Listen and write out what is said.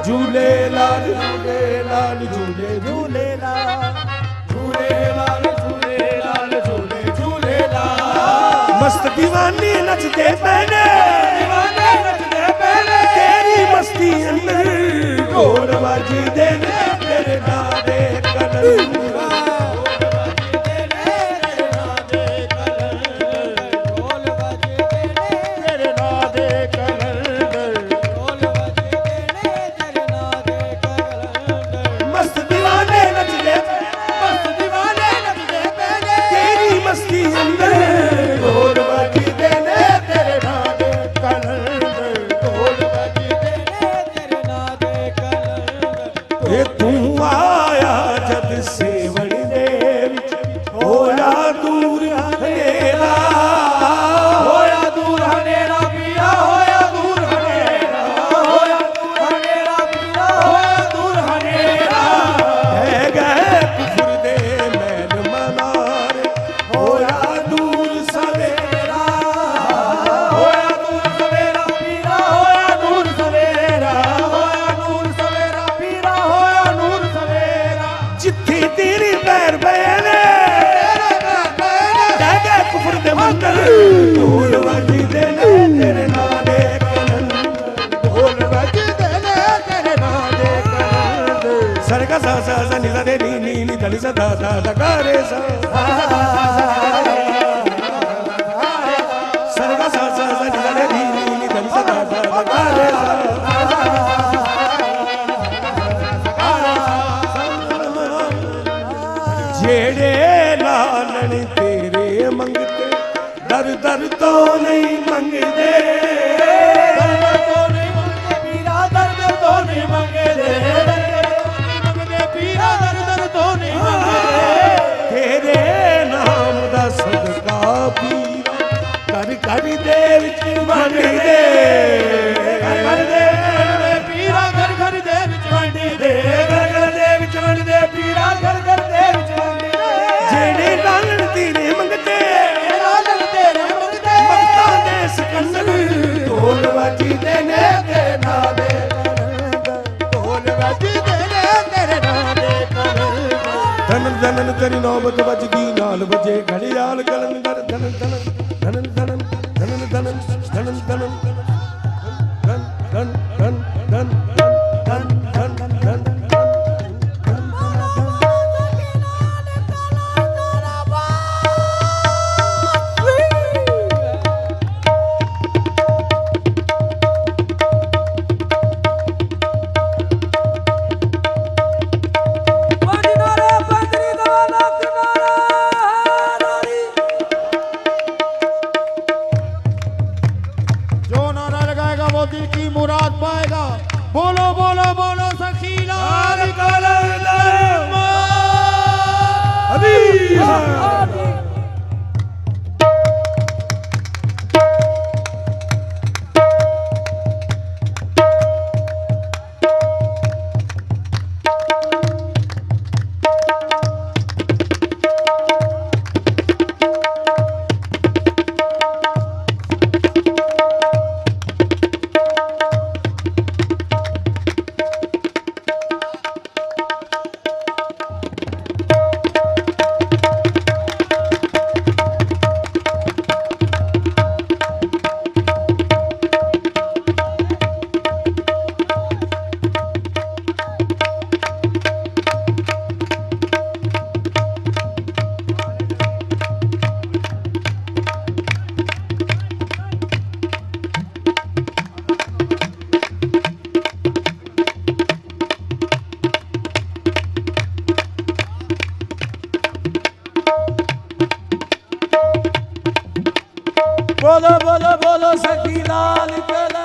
جھولے لال جھولے لال جھولے جھولے لال جھولے لال جھولے لال جھولے جھولے لال مست دیوانی نچدے پہنے دیوانے نچدے پہنے تیری مستی اندر ڈھول بجدے نے تیرے نادے کلندر ਜਿਹੜੇ ਲਾਲਣ ਤੇਰੇ ਮੰਗਤੇ ਦਰ ਦਰ ਤੋਂ ਨਹੀਂ ਮੰਗਦੇ ਦਰ ਤੋਂ ਨਹੀਂ ਮੰਗਦੇ ਪੀਰਾ ਦਰ ਤੋਂ ਨਹੀਂ ਮੰਗਦੇ ਮੰਗਦੇ ਪੀਰਾ ਦਰ ਤੋਂ ਨਹੀਂ ਮੰਗਦੇ ਤੇਰੇ ਨਾਮ ਦਾ ਸਦਕਾ ਪੀਰਾ ਕਰ ਕਰ ਦੇ ਵਿੱਚ ਵੰਡਦੇ ਕਰ ਕਰ ਦੇ ਪੀਰਾ ਕਰ ਕਰ ਦੇ ਵਿੱਚ ਵੰਡਦੇ ਕਰ ਕਰ ਦੇ ਵਿੱਚ ਵੰਡਦੇ ਪੀਰਾ ਕਰ ਕਰ ਦੇ ਵਿੱਚ ਜਿਹੜੇ ਲਾਲਣ ਤੇਰੇ ਮੰਗਦੇ ਲਾਲਣ ਤੇਰੇ ਮੰਗਦੇ ਮਗਤਾਂ ਦੇ ਸਿਕੰਦਰ ਢੋਲ ਵੱਜਦੇ ਨੇ ਤੇਰੇ ਨਾਂ ਦੇ ਢੋਲ ਵੱਜਦੇ ਨੇ ਤੇਰੇ ਨਾਂ ਦੇ ਧਨ ਧਨ ਤੇਰੀ ਨੌਬਤ ਵੱਜਦੀ ਨਾਲ ਵਜੇ ਘੜਿਆਲ ਕਲੰਦਰ ਧਨ ਧਨ ਧਨ ਧਨ ਧਨ ਧਨ ਧਨ ਧਨ ਧਨ ਧਨ ਧਨ ਧਨ बोलो बोलो बोलो सखी लाल कला